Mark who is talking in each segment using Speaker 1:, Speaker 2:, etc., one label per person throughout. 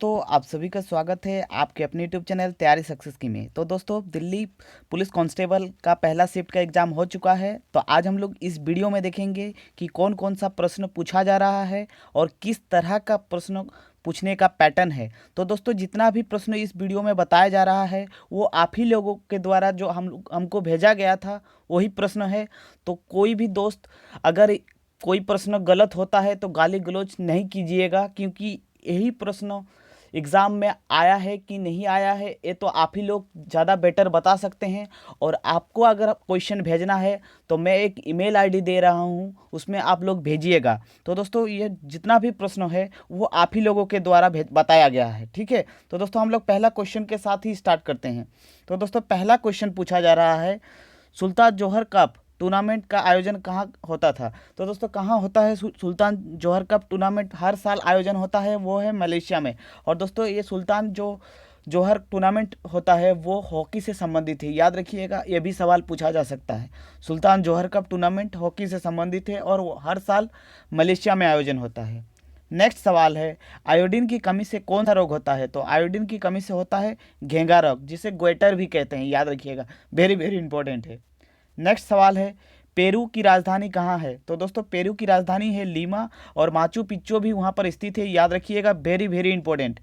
Speaker 1: दोस्तों, आप सभी का स्वागत है आपके अपने यूट्यूब चैनल तैयारी सक्सेस की में। तो दोस्तों, दिल्ली पुलिस कांस्टेबल का पहला शिफ्ट का एग्ज़ाम हो चुका है। तो आज हम लोग इस वीडियो में देखेंगे कि कौन कौन सा प्रश्न पूछा जा रहा है और किस तरह का प्रश्न पूछने का पैटर्न है। तो दोस्तों, जितना भी प्रश्न इस वीडियो में बताया जा रहा है वो आप ही लोगों के द्वारा जो हमको भेजा गया था वही प्रश्न है। तो कोई भी दोस्त अगर कोई प्रश्न गलत होता है तो गाली गलौज नहीं कीजिएगा, क्योंकि यही प्रश्न एग्ज़ाम में आया है कि नहीं आया है ये तो आप ही लोग ज़्यादा बेटर बता सकते हैं। और आपको अगर क्वेश्चन भेजना है तो मैं एक ईमेल आईडी दे रहा हूँ, उसमें आप लोग भेजिएगा। तो दोस्तों, ये जितना भी प्रश्न है वो आप ही लोगों के द्वारा बताया गया है, ठीक है। तो दोस्तों, हम लोग पहला क्वेश्चन के साथ ही स्टार्ट करते हैं। तो दोस्तों, पहला क्वेश्चन पूछा जा रहा है, सुल्तान जोहर कप टूर्नामेंट का आयोजन कहाँ होता था। तो दोस्तों, कहाँ होता है सुल्तान जोहर कप टूर्नामेंट हर साल आयोजन होता है, वो है मलेशिया में। और दोस्तों, ये सुल्तान जोहर टूर्नामेंट होता है वो हॉकी से संबंधित है, याद रखिएगा, ये भी सवाल पूछा जा सकता है। सुल्तान जोहर कप टूर्नामेंट हॉकी से संबंधित है और वो हर साल मलेशिया में आयोजन होता है। नेक्स्ट सवाल है, आयोडीन की कमी से कौन सा रोग होता है। तो आयोडीन की कमी से होता है घेंगा रोग, जिसे गोइटर भी कहते हैं, याद रखिएगा, वेरी वेरी इंपॉर्टेंट है। नेक्स्ट सवाल है, पेरू की राजधानी कहाँ है। तो दोस्तों, पेरू की राजधानी है लीमा और माचू पिच्चू भी वहाँ पर स्थित है, याद रखिएगा, वेरी वेरी इंपॉर्टेंट।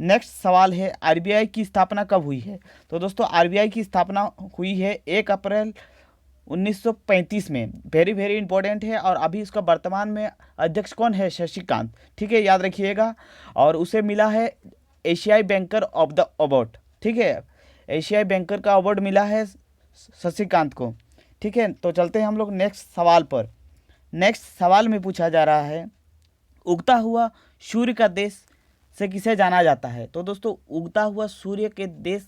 Speaker 1: नेक्स्ट सवाल है, आरबीआई की स्थापना कब हुई है। तो दोस्तों, आरबीआई की स्थापना हुई है 1 अप्रैल 1935 में, वेरी वेरी इंपॉर्टेंट है। और अभी इसका वर्तमान में अध्यक्ष कौन है, शशिकांत, ठीक है, याद रखिएगा। और उसे मिला है एशियाई बैंकर ऑफ द अवार्ड, ठीक है, एशियाई बैंकर का अवार्ड मिला है शशिकांत को, ठीक है। तो चलते हैं हम लोग नेक्स्ट सवाल पर। नेक्स्ट सवाल में पूछा जा रहा है, उगता हुआ सूर्य का देश से किसे जाना जाता है। तो दोस्तों, उगता हुआ सूर्य के देश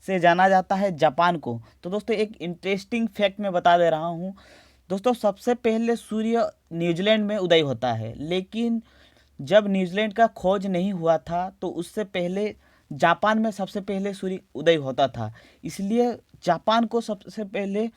Speaker 1: से जाना जाता है जापान को। तो दोस्तों, एक इंटरेस्टिंग फैक्ट मैं बता दे रहा हूँ। दोस्तों, सबसे पहले सूर्य न्यूजीलैंड में उदय होता है, लेकिन जब न्यूजीलैंड का खोज नहीं हुआ था तो उससे पहले जापान में सबसे पहले सूर्य उदय होता था, इसलिए जापान को सबसे पहले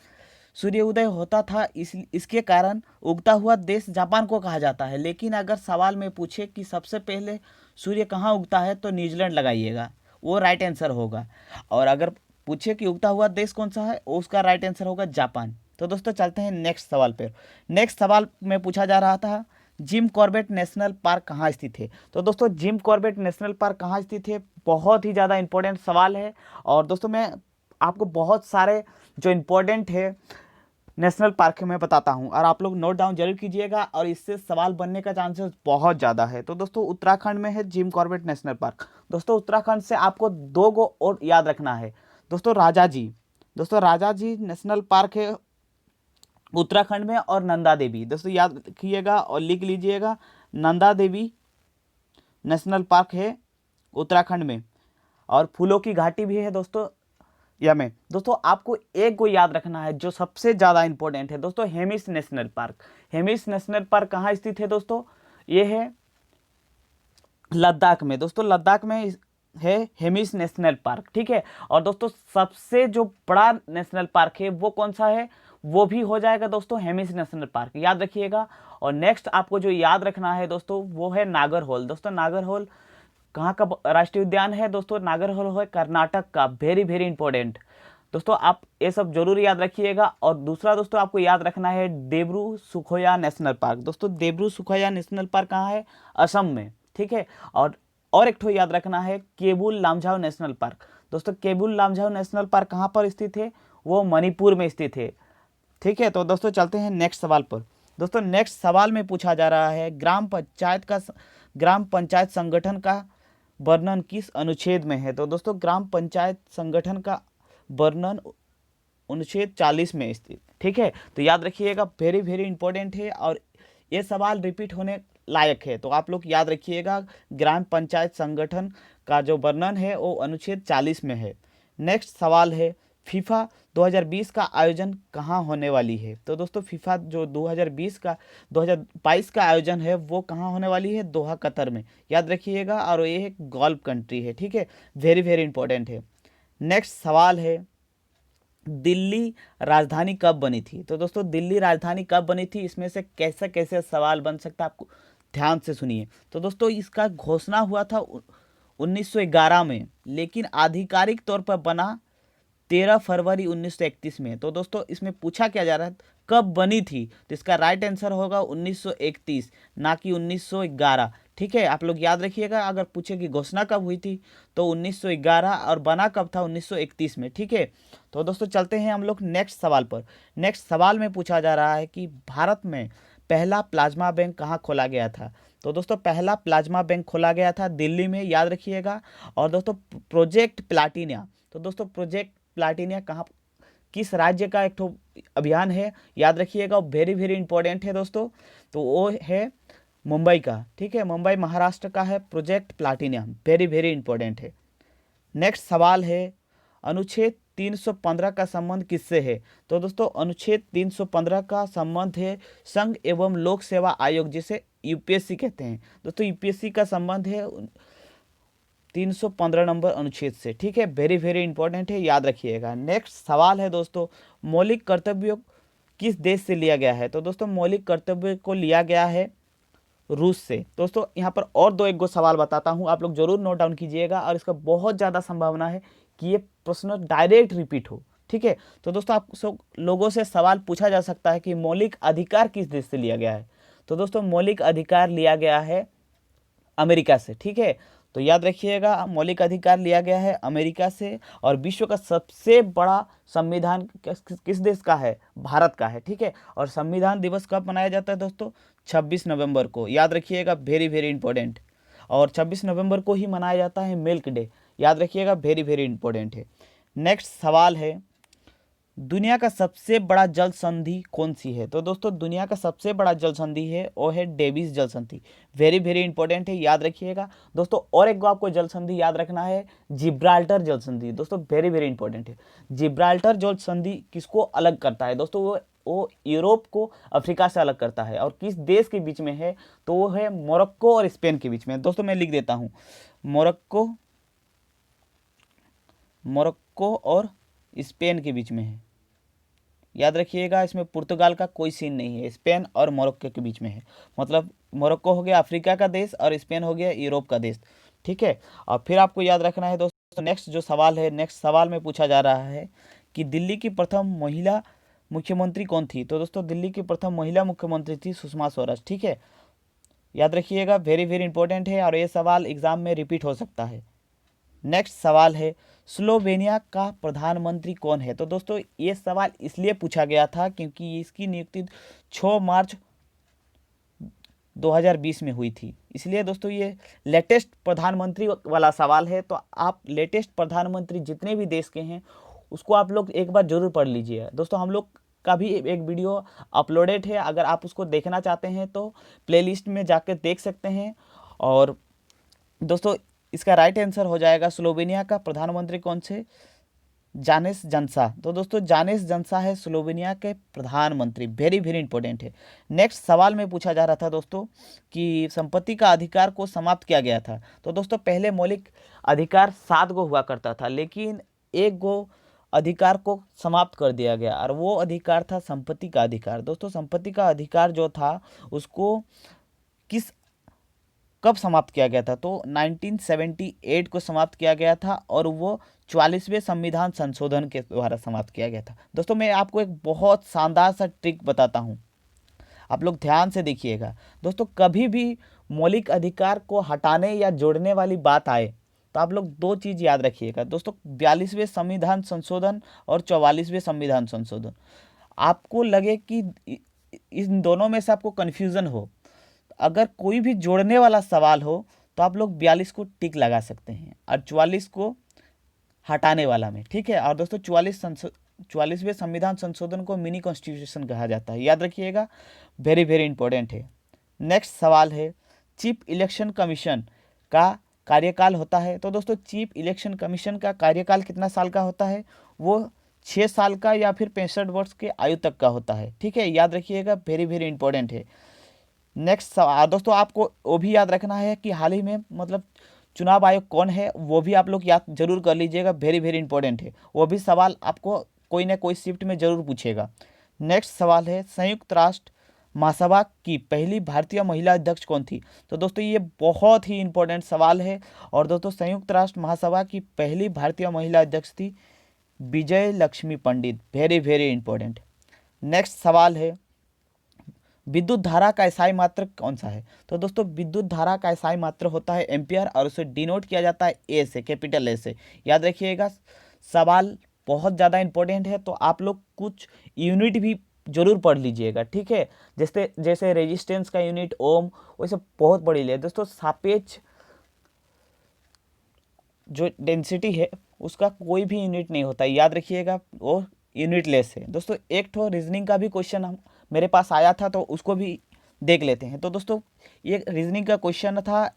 Speaker 1: सूर्य उदय होता था। इसके कारण उगता हुआ देश जापान को कहा जाता है। लेकिन अगर सवाल में पूछे कि सबसे पहले सूर्य कहाँ उगता है तो न्यूजीलैंड लगाइएगा, वो राइट आंसर होगा। और अगर पूछे कि उगता हुआ देश कौन सा है, उसका राइट आंसर होगा जापान। तो दोस्तों, चलते हैं नेक्स्ट सवाल पर। नेक्स्ट सवाल में पूछा जा रहा था, जिम कॉर्बेट नेशनल पार्क कहाँ स्थित है। तो दोस्तों, जिम कॉर्बेट नेशनल पार्क कहाँ स्थित है, बहुत ही ज़्यादा इंपॉर्टेंट सवाल है। और दोस्तों, मैं आपको बहुत सारे जो इम्पोर्टेंट है नेशनल पार्क में बताता हूं और आप लोग नोट डाउन जरूर कीजिएगा, और इससे सवाल बनने का चांसेस बहुत ज़्यादा है। तो दोस्तों, उत्तराखंड में है जिम कॉर्बेट नेशनल पार्क। दोस्तों, उत्तराखंड से आपको 2 गो और याद रखना है। दोस्तों, राजा जी नेशनल पार्क है उत्तराखंड में, और नंदा देवी, दोस्तों याद रखिएगा और लिख लीजिएगा, नंदा देवी नेशनल पार्क है उत्तराखंड में। और फूलों की घाटी भी है दोस्तों या में। दोस्तों, आपको एक को याद रखना है जो सबसे ज़्यादा इंपॉर्टेंट है दोस्तों, Hemis national park. Hemis national park कहाँ स्थित है दोस्तों, ये है लद्दाख में। दोस्तों, लद्दाख में है हेमिस नेशनल पार्क, ठीक है। और दोस्तों, सबसे जो बड़ा नेशनल पार्क है वो कौन सा है, वो भी हो जाएगा दोस्तों हेमिस नेशनल पार्क, याद रखिएगा। और नेक्स्ट आपको जो याद रखना है दोस्तों वो है नागरहोल। दोस्तों, नागरहोल कहाँ का राष्ट्रीय उद्यान है दोस्तों, नागरहोल है कर्नाटक का, वेरी वेरी इंपॉर्टेंट। दोस्तों, आप ये सब जरूर याद रखिएगा। और दूसरा दोस्तों, आपको याद रखना है देब्रू सुखोया नेशनल पार्क। दोस्तों, देब्रू सुखोया नेशनल पार्क कहाँ है, असम में, ठीक है। और एक ठो याद रखना है केबुल लामझाओ नेशनल पार्क। दोस्तों, केबुल लामझाओ नेशनल पार्क कहाँ पर स्थित है, वो मणिपुर में स्थित है, ठीक है। तो दोस्तों, चलते हैं नेक्स्ट सवाल पर। दोस्तों, नेक्स्ट सवाल में पूछा जा रहा है, ग्राम पंचायत संगठन का वर्णन किस अनुच्छेद में है। तो दोस्तों, ग्राम पंचायत संगठन का वर्णन अनुच्छेद 40 में स्थित, ठीक है। तो याद रखिएगा, वेरी वेरी इंपॉर्टेंट है और ये सवाल रिपीट होने लायक है। तो आप लोग याद रखिएगा, ग्राम पंचायत संगठन का जो वर्णन है वो अनुच्छेद 40 में है। नेक्स्ट सवाल है, फीफा 2020 का आयोजन कहाँ होने वाली है। तो दोस्तों, फीफा जो 2022 का आयोजन है वो कहाँ होने वाली है, दोहा कतर में, याद रखिएगा। और ये एक गल्फ कंट्री है, ठीक है, वेरी वेरी इंपॉर्टेंट है। नेक्स्ट सवाल है, दिल्ली राजधानी कब बनी थी। तो दोस्तों, दिल्ली राजधानी कब बनी थी, इसमें से कैसे कैसे सवाल बन सकता है, आपको ध्यान से सुनिए। तो दोस्तों, इसका घोषणा हुआ था 1911 में, लेकिन आधिकारिक तौर पर बना 13 फरवरी 1931 में। तो दोस्तों इसमें पूछा क्या जा रहा है, कब बनी थी? तो इसका राइट आंसर होगा 1931, ना कि 1911। ठीक है, आप लोग याद रखिएगा, अगर पूछे कि घोषणा कब हुई थी तो 1911, और बना कब था? 1931 में। ठीक है, तो दोस्तों चलते हैं हम लोग नेक्स्ट सवाल पर। नेक्स्ट सवाल में पूछा जा रहा है कि भारत में पहला प्लाज्मा बैंक कहाँ खोला गया था? तो दोस्तों पहला प्लाज्मा बैंक खोला गया था दिल्ली में, याद रखिएगा। और दोस्तों प्रोजेक्ट प्लाटिनिया, तो दोस्तों प्रोजेक्ट प्लाटिनिया कहाँ, किस राज्य का एक ठो अभियान है, याद रखिएगा, वेरी वेरी इंपॉर्टेंट है दोस्तों। तो वो है मुंबई का। ठीक है, मुंबई महाराष्ट्र का है project platinum, very very important है। नेक्स्ट सवाल है, अनुच्छेद 315 का संबंध किससे है? तो दोस्तों अनुच्छेद 315 का संबंध है संघ एवं लोक सेवा आयोग, जिसे यूपीएससी कहते हैं। दोस्तों यूपीएससी का संबंध है 315 नंबर अनुच्छेद से। ठीक है, वेरी वेरी इंपॉर्टेंट है, याद रखिएगा। नेक्स्ट सवाल है दोस्तों, मौलिक कर्तव्यों किस देश से लिया गया है? तो दोस्तों मौलिक कर्तव्य को लिया गया है रूस से। दोस्तों यहाँ पर और दो एक गो सवाल बताता हूँ, आप लोग जरूर नोट डाउन कीजिएगा, और इसका बहुत ज़्यादा संभावना है कि ये प्रश्न डायरेक्ट रिपीट हो। ठीक है, तो दोस्तों आप सब लोगों से सवाल पूछा जा सकता है कि मौलिक अधिकार किस देश से लिया गया है? तो दोस्तों मौलिक अधिकार लिया गया है अमेरिका से। ठीक है, तो याद रखिएगा, मौलिक अधिकार लिया गया है अमेरिका से। और विश्व का सबसे बड़ा संविधान किस देश का है? भारत का है। ठीक है, और संविधान दिवस कब मनाया जाता है दोस्तों? 26 नवंबर को, याद रखिएगा, वेरी वेरी इंपॉर्टेंट। और 26 नवंबर को ही मनाया जाता है मिल्क डे, याद रखिएगा, वेरी वेरी इंपॉर्टेंट है। नेक्स्ट सवाल है, दुनिया का सबसे बड़ा जल संधि कौन सी है? तो दोस्तों दुनिया का सबसे बड़ा जल संधि है वो है डेविस जल संधि, वेरी वेरी इंपॉर्टेंट है, याद रखिएगा दोस्तों। और एक आपको जल संधि याद रखना है, जिब्राल्टर जल संधि, दोस्तों वेरी वेरी इंपॉर्टेंट है। जिब्राल्टर जल संधि किसको अलग करता है दोस्तों? वो यूरोप को अफ्रीका से अलग करता है। और किस देश के बीच में है? तो वो है मोरक्को और स्पेन के बीच में। दोस्तों मैं लिख देता हूँ, मोरक्को और स्पेन के बीच में है, याद रखिएगा। इसमें पुर्तगाल का कोई सीन नहीं है, स्पेन और मोरक्को के बीच में है। मतलब मोरक्को हो गया अफ्रीका का देश और स्पेन हो गया यूरोप का देश। ठीक है, और फिर आपको याद रखना है दोस्तों, नेक्स्ट जो सवाल है, नेक्स्ट सवाल में पूछा जा रहा है कि दिल्ली की प्रथम महिला मुख्यमंत्री कौन थी? तो दोस्तों दिल्ली की प्रथम महिला मुख्यमंत्री थी सुषमा स्वराज। ठीक है, याद रखिएगा, वेरी वेरी इंपॉर्टेंट है, और ये सवाल एग्जाम में रिपीट हो सकता है। नेक्स्ट सवाल है, स्लोवेनिया का प्रधानमंत्री कौन है? तो दोस्तों ये सवाल इसलिए पूछा गया था क्योंकि इसकी नियुक्ति 6 मार्च 2020 में हुई थी, इसलिए दोस्तों ये लेटेस्ट प्रधानमंत्री वाला सवाल है। तो आप लेटेस्ट प्रधानमंत्री जितने भी देश के हैं उसको आप लोग एक बार जरूर पढ़ लीजिए दोस्तों। हम लोग का भी एक वीडियो अपलोडेड है, अगर आप उसको देखना चाहते हैं तो प्लेलिस्ट में जाकर देख सकते हैं। और दोस्तों इसका राइट आंसर हो जाएगा, स्लोवेनिया का प्रधानमंत्री कौन से? जानेस जंसा। तो दोस्तों जानेस जंसा है स्लोवेनिया के प्रधानमंत्री, वेरी वेरी इंपॉर्टेंट है। नेक्स्ट सवाल में पूछा जा रहा था दोस्तों कि संपत्ति का अधिकार को समाप्त किया गया था। तो दोस्तों पहले मौलिक अधिकार 7 गो हुआ करता था, लेकिन 1 गो अधिकार को समाप्त कर दिया गया, और वो अधिकार था संपत्ति का अधिकार। दोस्तों संपत्ति का अधिकार जो था उसको कब समाप्त किया गया था? तो 1978 को समाप्त किया गया था, और वो 44वें संविधान संशोधन के द्वारा समाप्त किया गया था। दोस्तों मैं आपको एक बहुत शानदार सा ट्रिक बताता हूँ, आप लोग ध्यान से देखिएगा। दोस्तों कभी भी मौलिक अधिकार को हटाने या जोड़ने वाली बात आए तो आप लोग 2 चीज़ याद रखिएगा दोस्तों, 42वें संविधान संशोधन और 44वें संविधान संशोधन। आपको लगे कि इन दोनों में से आपको कन्फ्यूज़न हो, अगर कोई भी जोड़ने वाला सवाल हो तो आप लोग 42 को टिक लगा सकते हैं और 44 को हटाने वाला में। ठीक है, और दोस्तों 44वें संविधान संशोधन को मिनी कॉन्स्टिट्यूशन कहा जाता है, याद रखिएगा, वेरी वेरी इंपॉर्टेंट है। नेक्स्ट सवाल है, चीफ इलेक्शन कमीशन का कार्यकाल होता है। तो दोस्तों चीफ इलेक्शन कमीशन का कार्यकाल कितना साल का होता है? वो 6 साल का या फिर 65 वर्ष के आयु तक का होता है। ठीक है, याद रखिएगा, वेरी वेरी इंपॉर्टेंट है। नेक्स्ट सवाल दोस्तों, आपको वो भी याद रखना है कि हाल ही में मतलब चुनाव आयोग कौन है, वो भी आप लोग याद जरूर कर लीजिएगा, वेरी वेरी इंपॉर्टेंट है। वो भी सवाल आपको कोई ना कोई शिफ्ट में जरूर पूछेगा। नेक्स्ट सवाल है, संयुक्त राष्ट्र महासभा की पहली भारतीय महिला अध्यक्ष कौन थी? तो दोस्तों ये बहुत ही इंपॉर्टेंट सवाल है। और दोस्तों संयुक्त राष्ट्र महासभा की पहली भारतीय महिला अध्यक्ष थी Vijay Lakshmi Pandit. Very very important. Next सवाल है, विद्युत धारा का एसआई मात्रक कौन सा है? तो दोस्तों विद्युत धारा का एसआई मात्रक होता है एम्पियर और उसे डिनोट किया जाता है ए से, कैपिटल ए से। याद रखिएगा, सवाल बहुत ज़्यादा इंपॉर्टेंट है, तो आप लोग कुछ यूनिट भी जरूर पढ़ लीजिएगा, ठीक है। जैसे जैसे रेजिस्टेंस का यूनिट ओम, वैसे बहुत पढ़ लीजिए दोस्तों। सापेक्ष जो डेंसिटी है उसका कोई भी यूनिट नहीं होता, याद रखिएगा, वो यूनिटलेस है। दोस्तों एक ठो रीजनिंग का भी क्वेश्चन हम मेरे पास आया था, तो उसको भी देख लेते हैं। तो दोस्तों ये रीजनिंग का क्वेश्चन था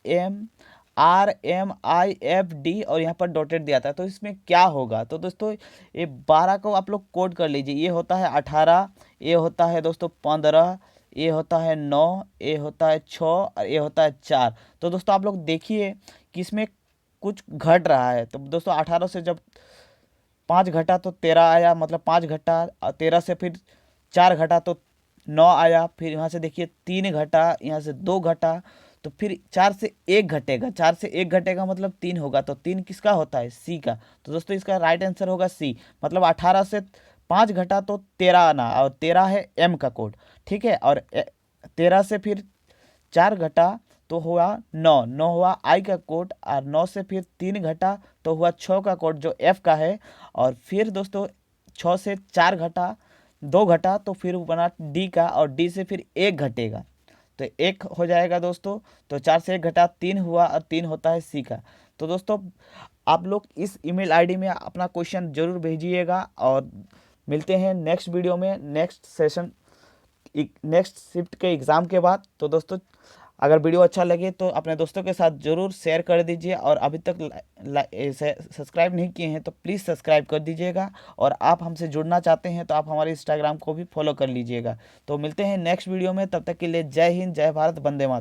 Speaker 1: MRMIFD और यहाँ पर डॉटेड दिया था, तो इसमें क्या होगा? तो दोस्तों ये 12 को आप लोग कोड कर लीजिए। ये होता है 18, ये होता है दोस्तों 15, ये होता है 9, ये होता है 6 और ये होता है 4। तो दोस्तों आप लोग देखिए कि इसमें कुछ घट रहा है। तो दोस्तों 18 से जब 5 घटा तो 13 आया, मतलब 5 घटा, 13 से फिर 4 घटा तो 9 आया, फिर यहाँ से देखिए 3 घटा, यहाँ से 2 घटा, तो फिर 4 से 1 घटेगा, 4 से 1 घटेगा मतलब 3 होगा। तो 3 किसका होता है? सी का। तो दोस्तों इसका राइट आंसर होगा सी। मतलब 18 से 5 घटा तो 13 आना, और 13 है एम का कोड, ठीक है। और 13 से फिर 4 घटा तो हुआ 9, 9 हुआ आई का कोड, और 9 से फिर 3 घटा तो हुआ 6 का कोड जो एफ का है। और फिर दोस्तों 6 से 4 घटा, 2 घटा तो फिर बना डी का, और डी से फिर 1 घटेगा तो 1 हो जाएगा दोस्तों। तो 4 से 1 घटा 3 हुआ, और 3 होता है सी का। तो दोस्तों आप लोग इस ईमेल आईडी में अपना क्वेश्चन जरूर भेजिएगा, और मिलते हैं नेक्स्ट वीडियो में, नेक्स्ट सेशन, नेक्स्ट शिफ्ट के एग्ज़ाम के बाद। तो दोस्तों अगर वीडियो अच्छा लगे तो अपने दोस्तों के साथ ज़रूर शेयर कर दीजिए, और अभी तक सब्सक्राइब नहीं किए हैं तो प्लीज़ सब्सक्राइब कर दीजिएगा। और आप हमसे जुड़ना चाहते हैं तो आप हमारे इंस्टाग्राम को भी फॉलो कर लीजिएगा। तो मिलते हैं नेक्स्ट वीडियो में, तब तक के लिए जय हिंद, जय भारत, वंदे मातरम।